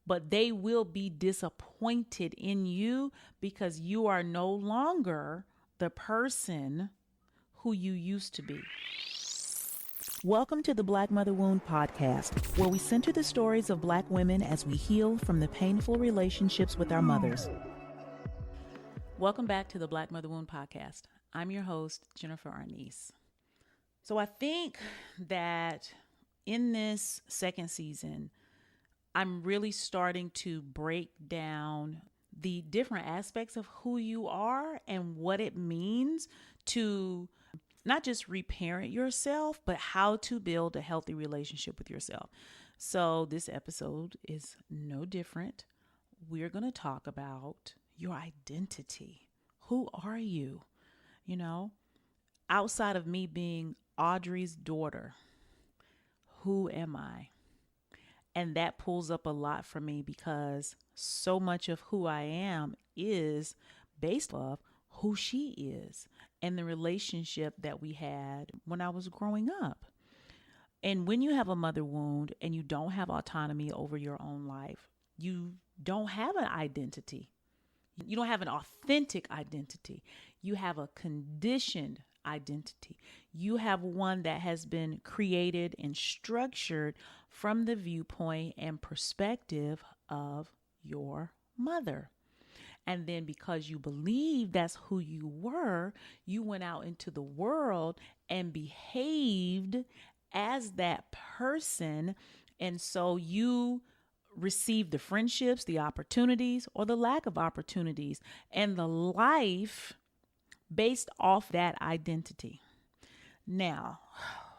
but they will be disappointed in you because you are no longer the person who you used to be. Welcome to the Black Mother Wound podcast, where we center the stories of Black women as we heal from the painful relationships with our mothers. Welcome back to the Black Mother Wound podcast. I'm your host, Jennifer Arnice. So I think that in this second season, I'm really starting to break down the different aspects of who you are and what it means to not just reparent yourself, but how to build a healthy relationship with yourself. So this episode is no different. We're going to talk about your identity. Who are you? You know, outside of me being Audrey's daughter, who am I? And that pulls up a lot for me because so much of who I am is based off who she is and the relationship that we had when I was growing up. And when you have a mother wound and you don't have autonomy over your own life, you don't have an identity. You don't have an authentic identity. You have a conditioned identity. You have one that has been created and structured from the viewpoint and perspective of your mother. And then because you believe that's who you were, you went out into the world and behaved as that person. And so you received the friendships, the opportunities, or the lack of opportunities, and the life based off that identity. Now,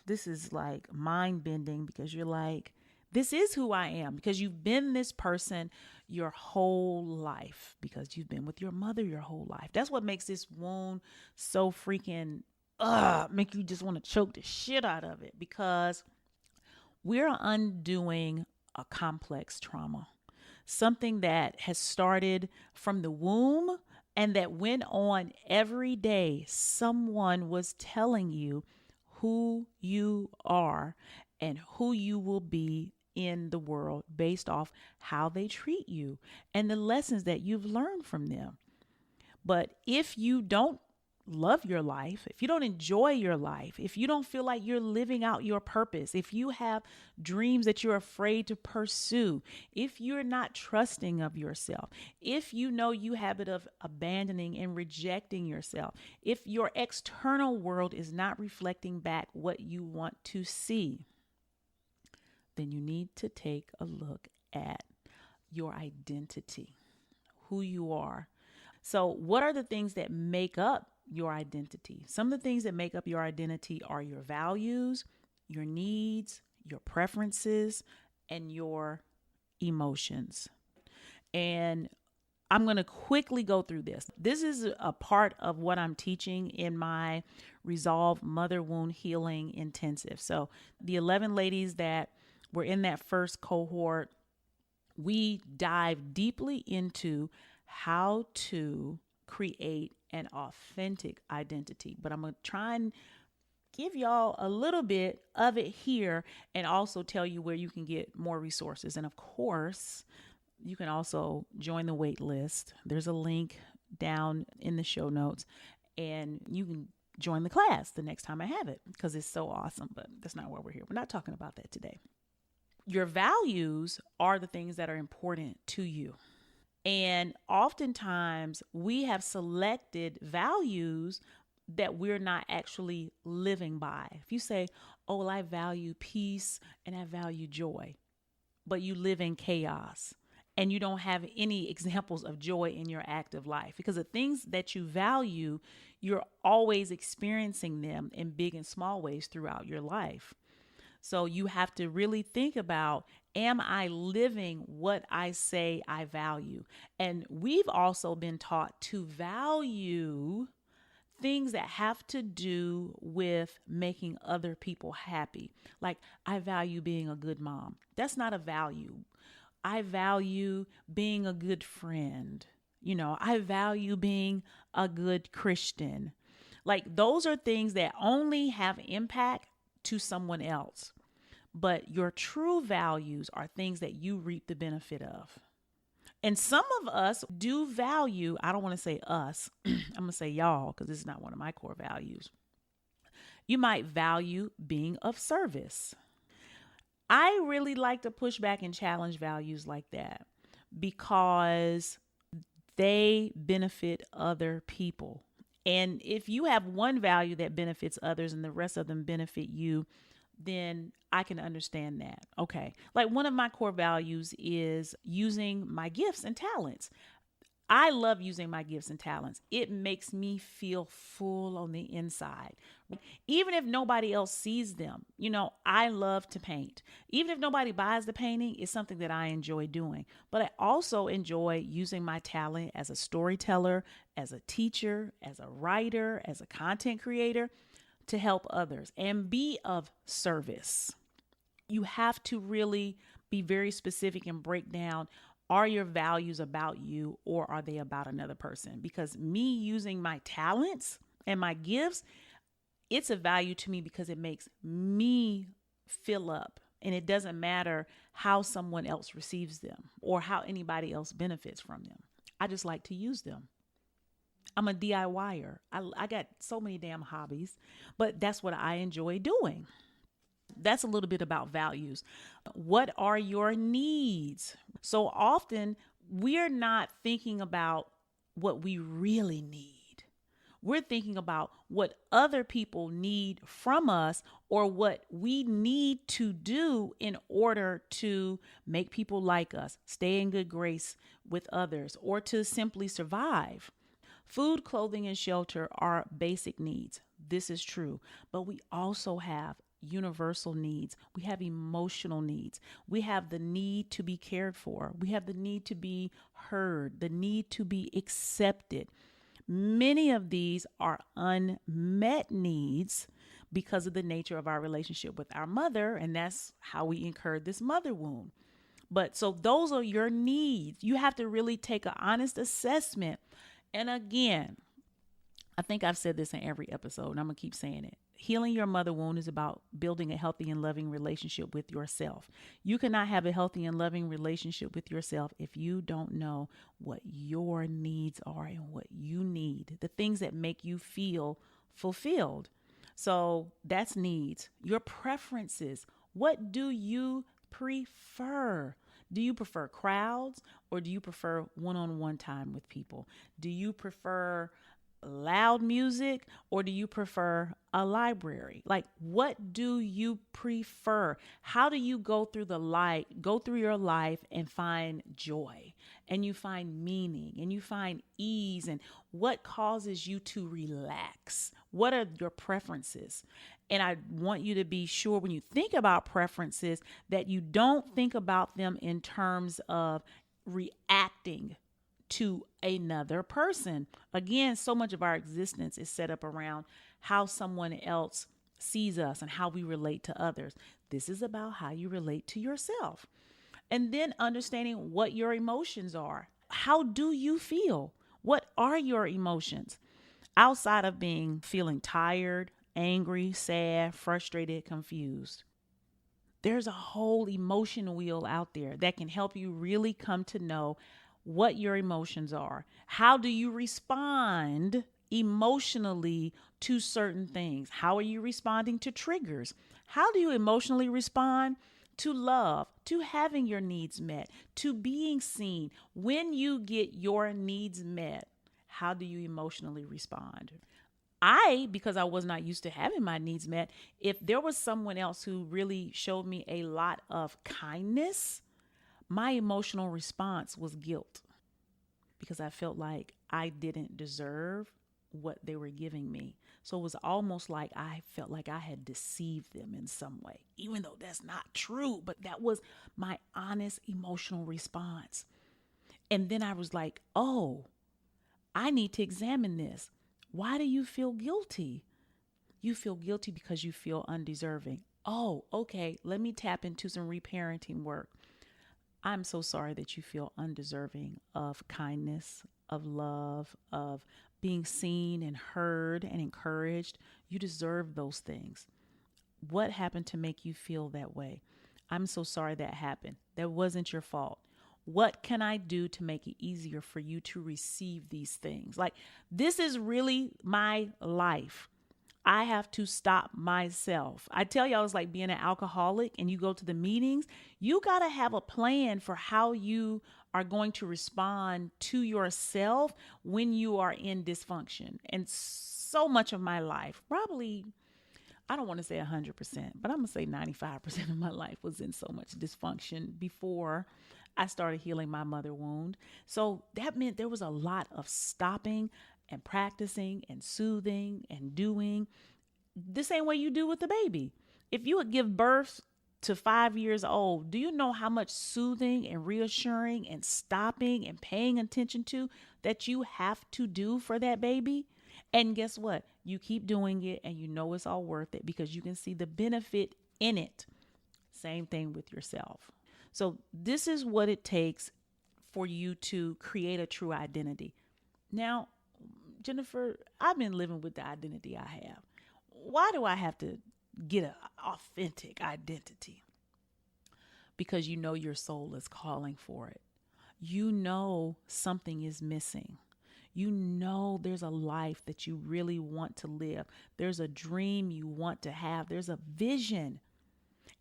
this is like mind-bending because you're like, this is who I am, because you've been this person your whole life, because you've been with your mother your whole life. That's what makes this wound so freaking, make you just want to choke the shit out of it, because we're undoing a complex trauma, something that has started from the womb and that went on every day. Someone was telling you who you are and who you will be in the world based off how they treat you and the lessons that you've learned from them. But if you don't love your life, if you don't enjoy your life, if you don't feel like you're living out your purpose, if you have dreams that you're afraid to pursue, if you're not trusting of yourself, if you know you habit of abandoning and rejecting yourself, if your external world is not reflecting back what you want to see, then you need to take a look at your identity, who you are. So what are the things that make up your identity? Some of the things that make up your identity are your values, your needs, your preferences, and your emotions. And I'm going to quickly go through this. This is a part of what I'm teaching in my Resolve Mother Wound Healing Intensive. So the 11 ladies that were in that first cohort, we dive deeply into how to create an authentic identity. But I'm going to try and give y'all a little bit of it here and also tell you where you can get more resources. And of course, you can also join the wait list. There's a link down in the show notes and you can join the class the next time I have it because it's so awesome. But that's not why we're here. We're not talking about that today. Your values are the things that are important to you. And oftentimes we have selected values that we're not actually living by. If you say, oh, well, I value peace and I value joy, but you live in chaos and you don't have any examples of joy in your active life, because the things that you value, you're always experiencing them in big and small ways throughout your life. So you have to really think about, am I living what I say I value? And we've also been taught to value things that have to do with making other people happy. Like, I value being a good mom. That's not a value. I value being a good friend. You know, I value being a good Christian. Like, those are things that only have impact to someone else. but your true values are things that you reap the benefit of. And some of us do value, I don't want to say us, I'm going to say y'all because this is not one of my core values. You might value being of service. I really like to push back and challenge values like that because they benefit other people. And if you have one value that benefits others and the rest of them benefit you, then I can understand that. Okay. Like one of my core values is using my gifts and talents. I love using my gifts and talents. It makes me feel full on the inside. Even if nobody else sees them, I love to paint. Even if nobody buys the painting, it's something that I enjoy doing. But I also enjoy using my talent as a storyteller, as a teacher, as a writer, as a content creator to help others and be of service. You have to really be very specific and break down, are your values about you or are they about another person? Because me using my talents and my gifts, it's a value to me because it makes me fill up. And it doesn't matter how someone else receives them or how anybody else benefits from them. I just like to use them. I'm a DIYer. I got so many damn hobbies, but that's what I enjoy doing. That's a little bit about values. What are your needs? So often we're not thinking about what we really need. We're thinking about what other people need from us or what we need to do in order to make people like us, stay in good grace with others, or to simply survive. Food, clothing, and shelter are basic needs. This is true. But we also have universal needs. We have emotional needs. We have the need to be cared for. We have the need to be heard, the need to be accepted. Many of these are unmet needs because of the nature of our relationship with our mother, and that's how we incurred this mother wound. But so those are your needs. You have to really take an honest assessment. And again, I think I've said this in every episode, and I'm going to keep saying it. Healing your mother wound is about building a healthy and loving relationship with yourself. You cannot have a healthy and loving relationship with yourself if you don't know what your needs are and what you need, the things that make you feel fulfilled. So that's needs. Your preferences. What do you prefer? Do you prefer crowds or do you prefer one-on-one time with people? Do you prefer loud music or do you prefer a library? Like, what do you prefer? How do you go through your life and find joy and you find meaning and you find ease, and what causes you to relax? What are your preferences? And I want you to be sure when you think about preferences that you don't think about them in terms of reacting to another person. Again, so much of our existence is set up around how someone else sees us and how we relate to others. This is about how you relate to yourself. And then understanding what your emotions are. How do you feel? What are your emotions? Outside of feeling tired, angry, sad, frustrated, confused. There's a whole emotion wheel out there that can help you really come to know what your emotions are. How do you respond emotionally to certain things? How are you responding to triggers? How do you emotionally respond to love, to having your needs met, to being seen? When you get your needs met, how do you emotionally respond? Because I was not used to having my needs met, if there was someone else who really showed me a lot of kindness, my emotional response was guilt because I felt like I didn't deserve what they were giving me. So it was almost like I felt like I had deceived them in some way, even though that's not true. But that was my honest emotional response. And then I was like, oh, I need to examine this. Why do you feel guilty? You feel guilty because you feel undeserving. Oh, okay. Let me tap into some reparenting work. I'm so sorry that you feel undeserving of kindness, of love, of being seen and heard and encouraged. You deserve those things. What happened to make you feel that way? I'm so sorry that happened. That wasn't your fault. What can I do to make it easier for you to receive these things? Like, this is really my life. I have to stop myself. I tell y'all, it's like being an alcoholic and you go to the meetings. You got to have a plan for how you are going to respond to yourself when you are in dysfunction. And so much of my life, probably, I don't want to say 100%, but I'm going to say 95% of my life was in so much dysfunction before I started healing my mother wound. So that meant there was a lot of stopping and practicing and soothing and doing the same way you do with the baby. If you would give birth to 5 years old, do you know how much soothing and reassuring and stopping and paying attention to that you have to do for that baby? And guess what? You keep doing it and you know it's all worth it because you can see the benefit in it. Same thing with yourself. So this is what it takes for you to create a true identity. Now, Jennifer, I've been living with the identity I have. Why do I have to get an authentic identity? Because you know your soul is calling for it. You know something is missing. You know there's a life that you really want to live. There's a dream you want to have. There's a vision.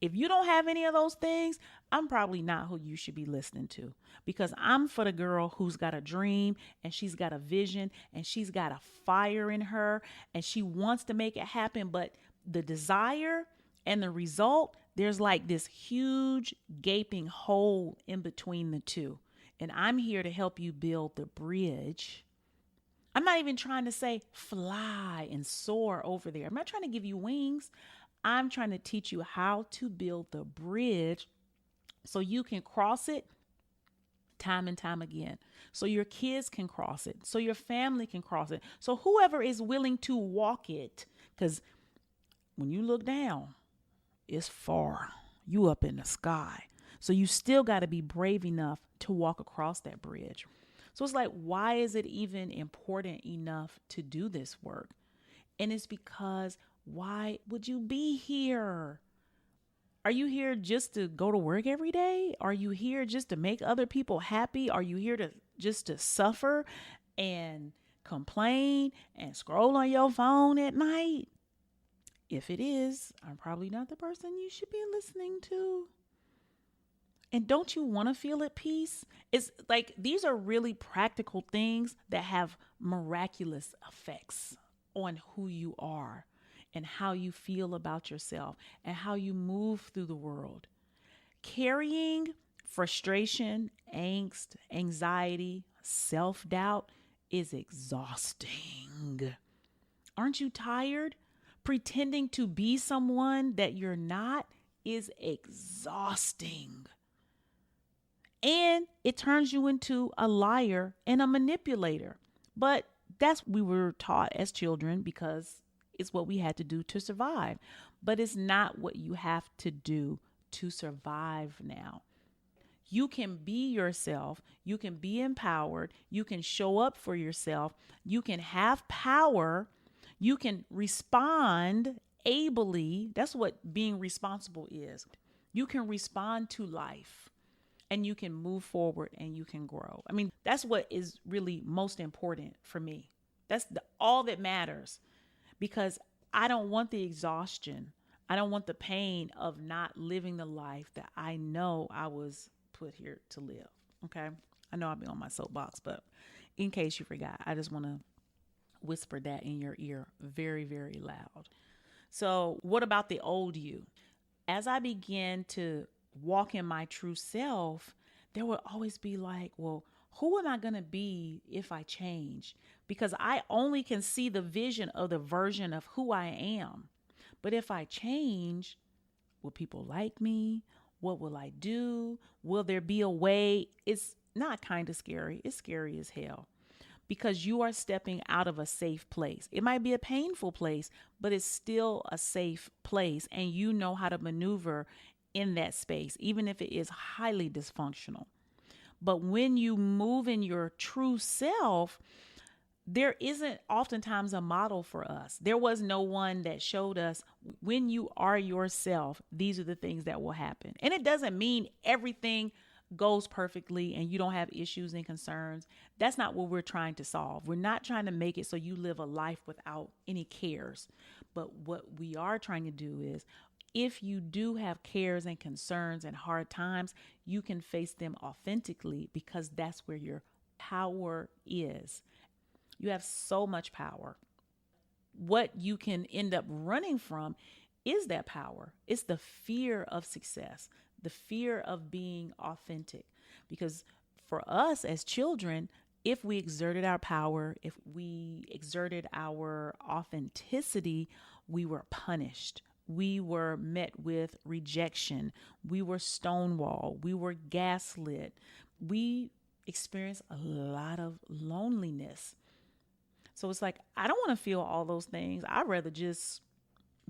If you don't have any of those things, I'm probably not who you should be listening to, because I'm for the girl who's got a dream and she's got a vision and she's got a fire in her and she wants to make it happen. But the desire and the result, there's like this huge gaping hole in between the two. And I'm here to help you build the bridge. I'm not even trying to say fly and soar over there. I'm not trying to give you wings. I'm trying to teach you how to build the bridge so you can cross it time and time again. So your kids can cross it. So your family can cross it. So whoever is willing to walk it, because when you look down, it's far. You up in the sky. So you still got to be brave enough to walk across that bridge. So it's like, why is it even important enough to do this work? And it's because, why would you be here? Are you here just to go to work every day? Are you here just to make other people happy? Are you here to just to suffer and complain and scroll on your phone at night? If it is, I'm probably not the person you should be listening to. And don't you want to feel at peace? It's like, these are really practical things that have miraculous effects on who you are and how you feel about yourself and how you move through the world. Carrying frustration, angst, anxiety, self-doubt is exhausting. Aren't you tired? Pretending to be someone that you're not is exhausting. And it turns you into a liar and a manipulator. But that's what we were taught as children, because it's what we had to do to survive. But it's not what you have to do to survive now. You can be yourself. You can be empowered. You can show up for yourself. You can have power. You can respond ably. That's what being responsible is. You can respond to life. And you can move forward and you can grow. I mean, that's what is really most important for me. That's all that matters, because I don't want the exhaustion. I don't want the pain of not living the life that I know I was put here to live. Okay. I know I'll be on my soapbox, but in case you forgot, I just want to whisper that in your ear very, very loud. So what about the old you? As I began to walk in my true self, there will always be like, well, who am I going to be if I change? Because I only can see the vision of the version of who I am. But if I change, will people like me? What will I do? Will there be a way? It's not kind of scary. It's scary as hell, because you are stepping out of a safe place. It might be a painful place, but it's still a safe place. And you know how to maneuver in that space, even if it is highly dysfunctional. But when you move in your true self, there isn't oftentimes a model for us. There was no one that showed us when you are yourself, these are the things that will happen. And it doesn't mean everything goes perfectly and you don't have issues and concerns. That's not what we're trying to solve. We're not trying to make it so you live a life without any cares. But what we are trying to do is, if you do have cares and concerns and hard times, you can face them authentically, because that's where your power is. You have so much power. What you can end up running from is that power. It's the fear of success, the fear of being authentic. Because for us as children, if we exerted our power, if we exerted our authenticity, we were punished. We were met with rejection. We were stonewalled. We were gaslit. We experienced a lot of loneliness. So it's like, I don't want to feel all those things. I'd rather just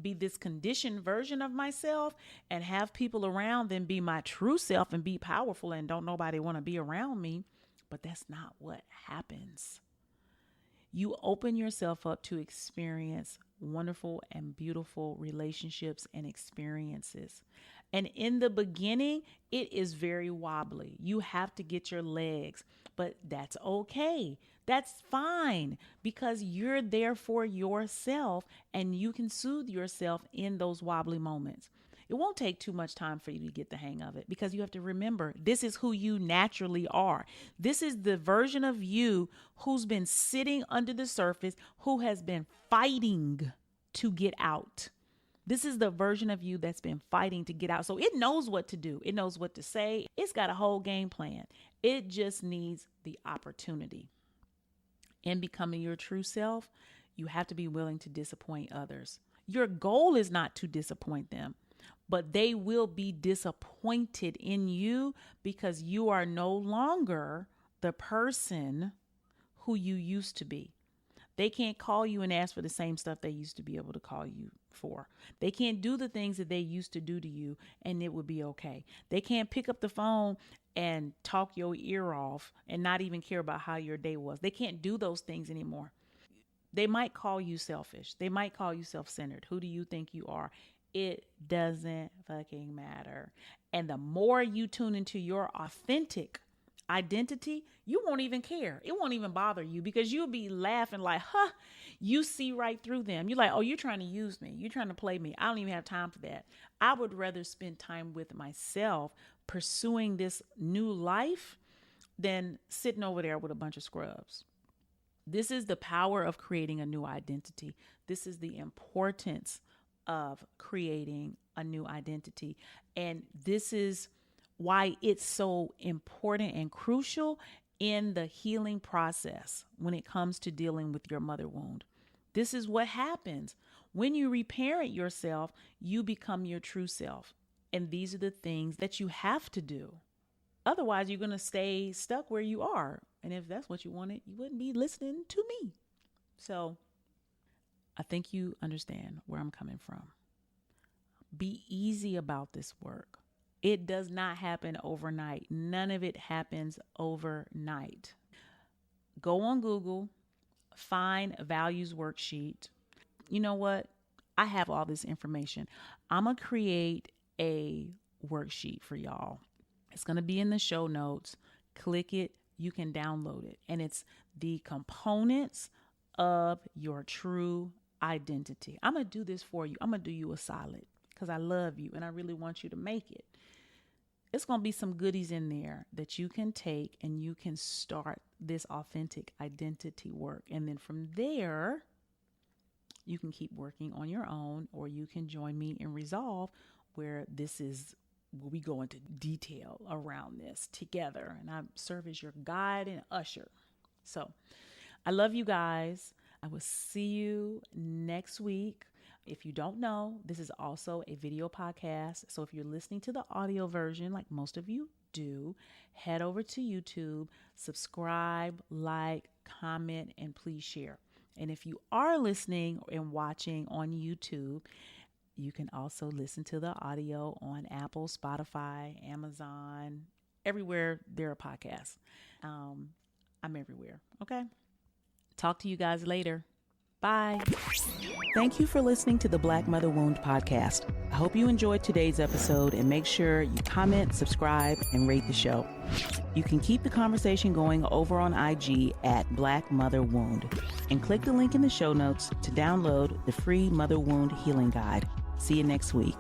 be this conditioned version of myself and have people around than be my true self and be powerful and don't nobody want to be around me. But that's not what happens. You open yourself up to experience wonderful and beautiful relationships and experiences. And in the beginning, it is very wobbly. You have to get your legs, but that's okay. That's fine, because you're there for yourself and you can soothe yourself in those wobbly moments. It won't take too much time for you to get the hang of it, because you have to remember, this is who you naturally are. This is the version of you who's been sitting under the surface, who has been fighting to get out. This is the version of you that's been fighting to get out. So it knows what to do. It knows what to say. It's got a whole game plan. It just needs the opportunity. In becoming your true self, you have to be willing to disappoint others. Your goal is not to disappoint them, but they will be disappointed in you because you are no longer the person who you used to be. They can't call you and ask for the same stuff they used to be able to call you for. They can't do the things that they used to do to you and it would be okay. They can't pick up the phone and talk your ear off and not even care about how your day was. They can't do those things anymore. They might call you selfish. They might call you self-centered. Who do you think you are? It doesn't fucking matter. And the more you tune into your authentic identity, you won't even care. It won't even bother you, because you'll be laughing like, huh, you see right through them. You're like, oh, you're trying to use me. You're trying to play me. I don't even have time for that. I would rather spend time with myself pursuing this new life than sitting over there with a bunch of scrubs. This is the power of creating a new identity. This is the importance of creating a new identity. And this is why it's so important and crucial in the healing process when it comes to dealing with your mother wound. This is what happens. When you reparent yourself, you become your true self. And these are the things that you have to do. Otherwise, you're going to stay stuck where you are. And if that's what you wanted, you wouldn't be listening to me. So I think you understand where I'm coming from. Be easy about this work. It does not happen overnight. None of it happens overnight. Go on Google, find a values worksheet. You know what? I have all this information. I'm going to create a worksheet for y'all. It's going to be in the show notes. Click it. You can download it. And it's the components of your true identity. I'm going to do this for you. I'm going to do you a solid because I love you and I really want you to make it. It's going to be some goodies in there that you can take and you can start this authentic identity work. And then from there, you can keep working on your own, or you can join me in Resolve, where this is where we go into detail around this together. And I serve as your guide and usher. So I love you guys. I will see you next week. If you don't know, this is also a video podcast. So if you're listening to the audio version, like most of you do, head over to YouTube, subscribe, like, comment, and please share. And if you are listening and watching on YouTube, you can also listen to the audio on Apple, Spotify, Amazon, everywhere there are podcasts. I'm everywhere. Okay. Talk to you guys later. Bye. Thank you for listening to the Black Mother Wound podcast. I hope you enjoyed today's episode and make sure you comment, subscribe, and rate the show. You can keep the conversation going over on IG at Black Mother Wound and click the link in the show notes to download the free Mother Wound Healing Guide. See you next week.